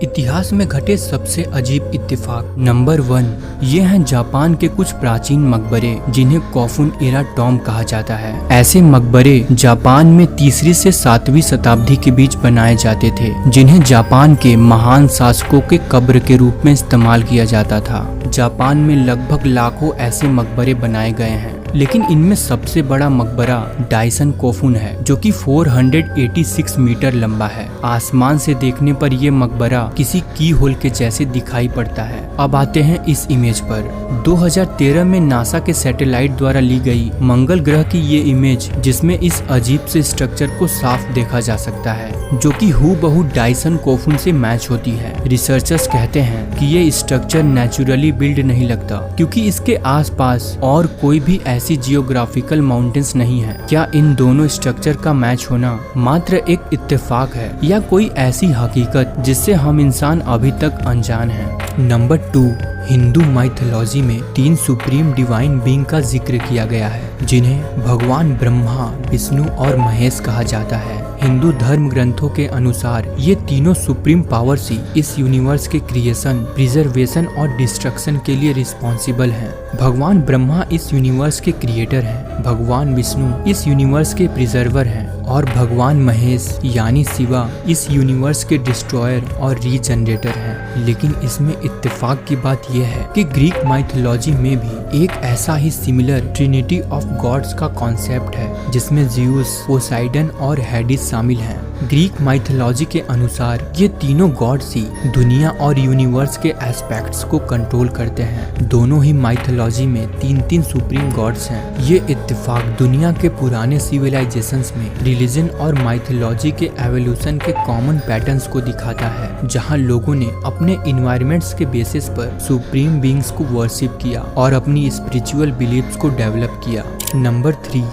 इतिहास में घटे सबसे अजीब इत्तेफाक। नंबर 1, ये हैं जापान के कुछ प्राचीन मकबरे जिन्हें कोफुन एरा टॉम्ब कहा जाता है। ऐसे मकबरे जापान में 3वीं से 7वीं शताब्दी के बीच बनाए जाते थे, जिन्हें जापान के महान शासकों के कब्र के रूप में इस्तेमाल किया जाता था। जापान में लगभग लाखों ऐसे मकबरे बनाए गए हैं, लेकिन इनमें सबसे बड़ा मकबरा डाइसन कोफुन है, जो कि 486 मीटर लंबा है। आसमान से देखने पर यह मकबरा किसी की होल के जैसे दिखाई पड़ता है। अब आते हैं इस इमेज पर। 2013 में नासा के सैटेलाइट द्वारा ली गई मंगल ग्रह की ये इमेज, जिसमें इस अजीब से स्ट्रक्चर को साफ देखा जा सकता है, जो कि हूबहू डाइसन कोफुन से मैच होती है। रिसर्चर्स कहते हैं कि ये स्ट्रक्चर नेचुरली बिल्ड नहीं लगता, क्योंकि इसके आसपास और कोई भी ऐसी जियोग्राफिकल माउंटेन्स नहीं है। क्या इन दोनों स्ट्रक्चर का मैच होना मात्र एक इत्तेफाक है, या कोई ऐसी हकीकत जिससे हम इंसान अभी तक अनजान हैं? नंबर 2, हिंदू माइथोलॉजी में 3 सुप्रीम डिवाइन बीइंग का जिक्र किया गया है, जिन्हें भगवान ब्रह्मा, विष्णु और महेश कहा जाता है। हिंदू धर्म ग्रंथों के अनुसार ये तीनों सुप्रीम पावर्स ही इस यूनिवर्स के क्रिएशन, प्रिजर्वेशन और डिस्ट्रक्शन के लिए रिस्पॉन्सिबल हैं। भगवान ब्रह्मा इस यूनिवर्स के क्रिएटर हैं, भगवान विष्णु इस यूनिवर्स के प्रिजर्वर हैं, और भगवान महेश यानी शिवा इस यूनिवर्स के डिस्ट्रॉयर और रीजनरेटर हैं। लेकिन इसमें इत्तेफाक की बात यह है कि ग्रीक माइथोलॉजी में भी एक ऐसा ही सिमिलर ट्रिनिटी ऑफ गॉड्स का कॉन्सेप्ट है, जिसमें ज़्यूस, पोसाइडन और हेडिस शामिल हैं। ग्रीक माइथोलॉजी के अनुसार ये तीनों गॉड्स ही दुनिया और यूनिवर्स के एस्पेक्ट्स को कंट्रोल करते हैं। दोनों ही माइथोलॉजी में 3 सुप्रीम गॉड्स हैं। ये इत्तेफाक दुनिया के पुराने सिविलाइजेशंस में रिलीजन और माइथोलॉजी के एवोल्यूशन के कॉमन पैटर्न्स को दिखाता है, जहां लोगों ने अपने इन्वायरमेंट्स के बेसिस पर सुप्रीम बीइंग्स को वर्शिप किया और अपनी स्पिरिचुअल बिलीफ्स को डेवलप किया। नंबर 3,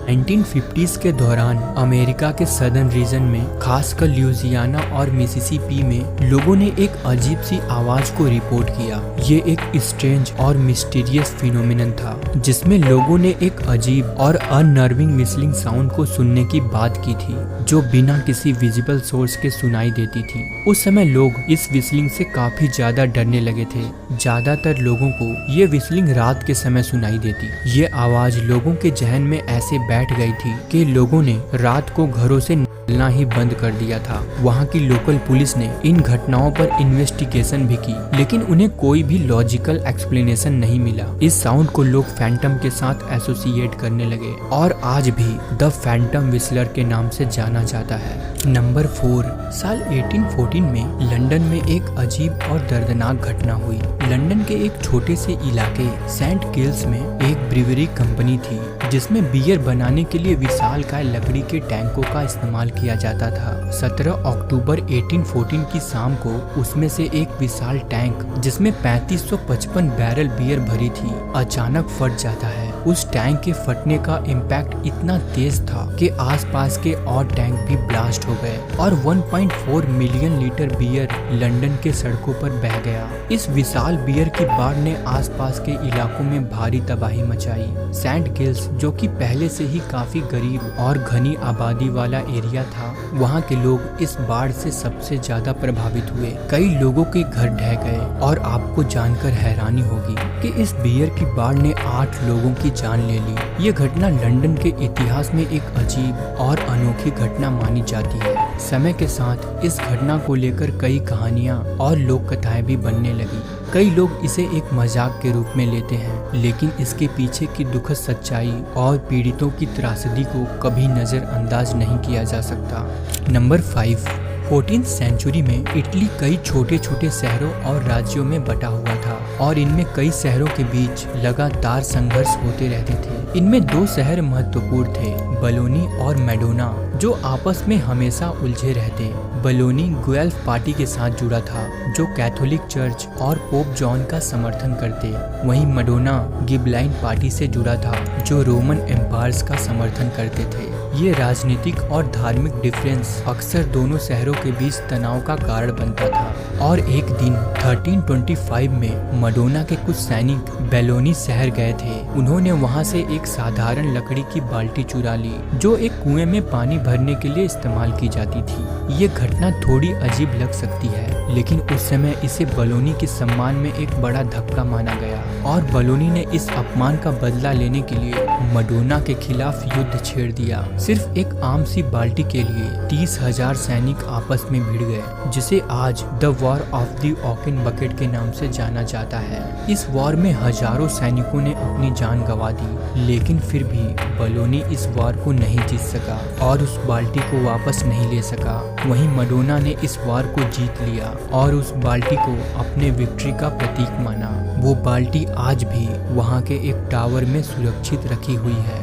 1950s के दौरान अमेरिका के सदर्न रीजन में, खासकर ल्यूजियाना और मिसिसिपी में, लोगों ने एक अजीब सी आवाज को रिपोर्ट किया। ये एक स्ट्रेंज और मिस्टीरियस फिनोमिनन था, जिसमें लोगों ने एक अजीब और अननर्विंग विस्लिंग साउंड को सुनने की बात की थी, जो बिना किसी विजिबल सोर्स के सुनाई देती थी। उस समय लोग इस विस्लिंग से काफी ज्यादा डरने लगे थे। ज्यादातर लोगों को ये विस्लिंग रात के समय सुनाई देती। ये आवाज लोगों के जहन में ऐसे बैठ गई थी कि लोगों ने रात को घरों से निकलना ही बंद कर दिया था। वहाँ की लोकल पुलिस ने इन घटनाओं पर इन्वेस्टिगेशन भी की, लेकिन उन्हें कोई भी लॉजिकल एक्सप्लेनेशन नहीं मिला। इस साउंड को लोग फैंटम के साथ एसोसिएट करने लगे और आज भी द फैंटम विस्लर के नाम से जाना जाता है। नंबर 4, साल 1814 में लंदन में एक अजीब और दर्दनाक घटना हुई। लंदन के एक छोटे से इलाके सेंट गिल्स में एक ब्रीवरी कंपनी थी, जिसमें बियर बनाने के लिए विशालकाय लकड़ी के टैंकों का इस्तेमाल किया जाता था। 17 अक्टूबर 1814 की शाम को उसमें से एक विशाल टैंक, जिसमें 3555 बैरल बियर भरी थी, अचानक फट जाता है। उस टैंक के फटने का इम्पैक्ट इतना तेज था कि आसपास के और टैंक भी ब्लास्ट हो गए और 1.4 मिलियन लीटर बियर लंदन के सड़कों पर बह गया। इस विशाल बियर की बाढ़ ने आसपास के इलाकों में भारी तबाही मचाई। सेंट गिल्स, जो कि पहले से ही काफी गरीब और घनी आबादी वाला एरिया था, वहाँ के लोग इस बाढ़ से सबसे ज्यादा प्रभावित हुए। कई लोगों के घर ढह गए और आपको जानकर हैरानी होगी कि इस बियर की बाढ़ ने 8 लोगों की जान ले ली। ये घटना लंदन के इतिहास में एक अजीब और अनोखी घटना मानी जाती है। समय के साथ इस घटना को लेकर कई कहानियां और लोक कथाएं भी बनने लगी। कई लोग इसे एक मजाक के रूप में लेते हैं, लेकिन इसके पीछे की दुखद सच्चाई और पीड़ितों की त्रासदी को कभी नजरअंदाज नहीं किया जा सकता। नंबर 5, 14th सेंचुरी में इटली कई छोटे छोटे शहरों और राज्यों में बटा हुआ था और इनमें कई शहरों के बीच लगातार संघर्ष होते रहते थे। इनमें 2 शहर महत्वपूर्ण थे, बलोनी और मैडोना, जो आपस में हमेशा उलझे रहते। बलोनी गुएल्फ पार्टी के साथ जुड़ा था, जो कैथोलिक चर्च और पोप जॉन का समर्थन करते। वहीं मैडोना गिबलाइन पार्टी से जुड़ा था, जो रोमन एम्पायर्स का समर्थन करते थे। ये राजनीतिक और धार्मिक डिफरेंस अक्सर दोनों शहरों के बीच तनाव का कारण बनता था और एक दिन 1325 में मैडोना के कुछ सैनिक बेलोनी शहर गए थे। उन्होंने वहां से एक साधारण लकड़ी की बाल्टी चुरा ली, जो एक कुएं में पानी भरने के लिए इस्तेमाल की जाती थी। ये घटना थोड़ी अजीब लग सकती है, लेकिन उस समय इसे बलोनी के सम्मान में एक बड़ा धक्का माना गया और बलोनी ने इस अपमान का बदला लेने के लिए मडोना के खिलाफ युद्ध छेड़ दिया। सिर्फ एक आम सी बाल्टी के लिए 30,000 सैनिक आपस में भिड़ गए, जिसे आज the war of the oaken bucket के नाम से जाना जाता है। इस वॉर में हजारों सैनिकों ने अपनी जान गंवा दी, लेकिन फिर भी बलोनी इस वॉर को नहीं जीत सका और उस बाल्टी को वापस नहीं ले सका। वहीं मडोना ने इस वॉर को जीत लिया और उस बाल्टी को अपने विक्ट्री का प्रतीक माना। वो बाल्टी आज भी वहाँ के एक टावर में सुरक्षित रखी हुई है,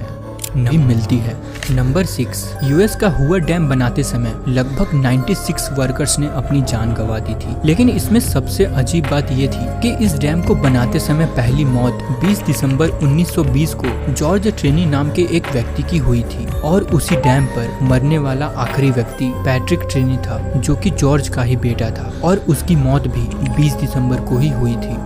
नहीं मिलती है। नंबर 6, यूएस का हुवर डैम बनाते समय लगभग 96 वर्कर्स ने अपनी जान गंवा दी थी। लेकिन इसमें सबसे अजीब बात ये थी कि इस डैम को बनाते समय पहली मौत 20 दिसंबर 1920 को जॉर्ज ट्रेनी नाम के एक व्यक्ति की हुई थी और उसी डैम पर मरने वाला आखिरी व्यक्ति पैट्रिक ट्रेनी था, जो कि जॉर्ज का ही बेटा था और उसकी मौत भी 20 दिसंबर को ही हुई थी।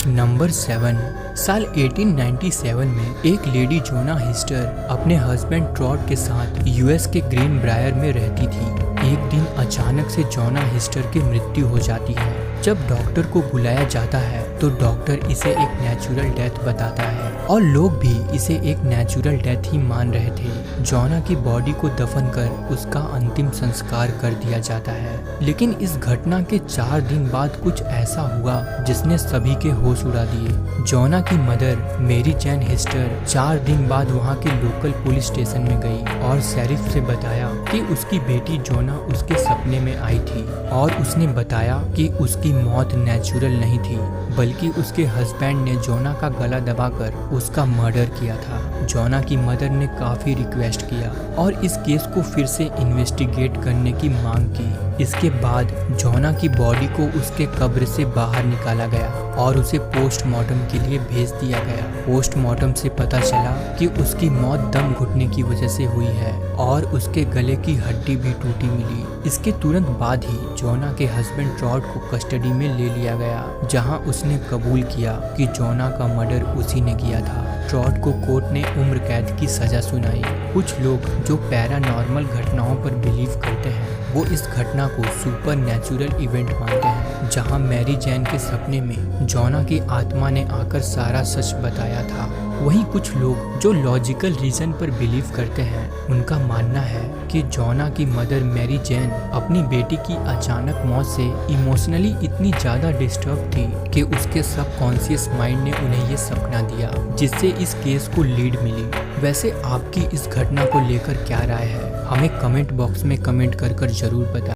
नंबर 7, साल 1897 में एक लेडी जोना हिस्टर अपने हस्बैंड ट्रॉट के साथ यूएस के ग्रीन ब्रायर में रहती थी। एक दिन अचानक से जोना हिस्टर की मृत्यु हो जाती है। जब डॉक्टर को बुलाया जाता है तो डॉक्टर इसे एक नेचुरल डेथ बताता है और लोग भी इसे एक नेचुरल डेथ ही मान रहे थे। जोना की बॉडी को दफन कर उसका अंतिम संस्कार कर दिया जाता है। लेकिन इस घटना के 4 दिन बाद कुछ ऐसा हुआ जिसने सभी के होश उड़ा दिए। जोना की मदर मेरी जैन हिस्टर 4 दिन बाद वहाँ के लोकल पुलिस स्टेशन में गई और शेरिफ से बताया कि उसकी बेटी जोना उसके सपने में आई थी और उसने बताया कि उसकी मौत नेचुरल नहीं थी, बल्कि उसके हस्बैंड ने जोना का गला दबाकर उसका मर्डर किया था। जोना की मदर ने काफी रिक्वेस्ट किया और इस केस को फिर से इन्वेस्टिगेट करने की मांग की। इसके बाद जोना की बॉडी को उसके कब्र से बाहर निकाला गया और उसे पोस्टमार्टम के लिए भेज दिया गया। पोस्टमार्टम से पता चला कि उसकी मौत दम घुटने की वजह से हुई है और उसके गले की हड्डी भी टूटी मिली। इसके तुरंत बाद ही जोना के हस्बैंड ट्रॉट को कस्टडी में ले लिया गया, जहां उसने कबूल किया कि जोना का मर्डर उसी ने किया था। ट्रॉट को कोर्ट ने उम्र कैद की सजा सुनाई। कुछ लोग जो पैरानॉर्मल घटनाओं पर बिलीव करते हैं वो इस घटना को सुपर नेचुरल इवेंट मानते हैं, जहां मैरी जैन के सपने में जोना की आत्मा ने आकर सारा सच बताया था। वहीं कुछ लोग जो लॉजिकल रीजन पर बिलीव करते हैं उनका मानना है कि जोना की मदर मैरी जैन अपनी बेटी की अचानक मौत से इमोशनली इतनी ज्यादा डिस्टर्ब थी कि उसके सबकॉन्शियस माइंड ने उन्हें ये सपना दिया, जिससे इस केस को लीड मिली। वैसे आपकी इस घटना को लेकर क्या राय है, हमें कमेंट बॉक्स में कमेंट कर जरूर बताएं।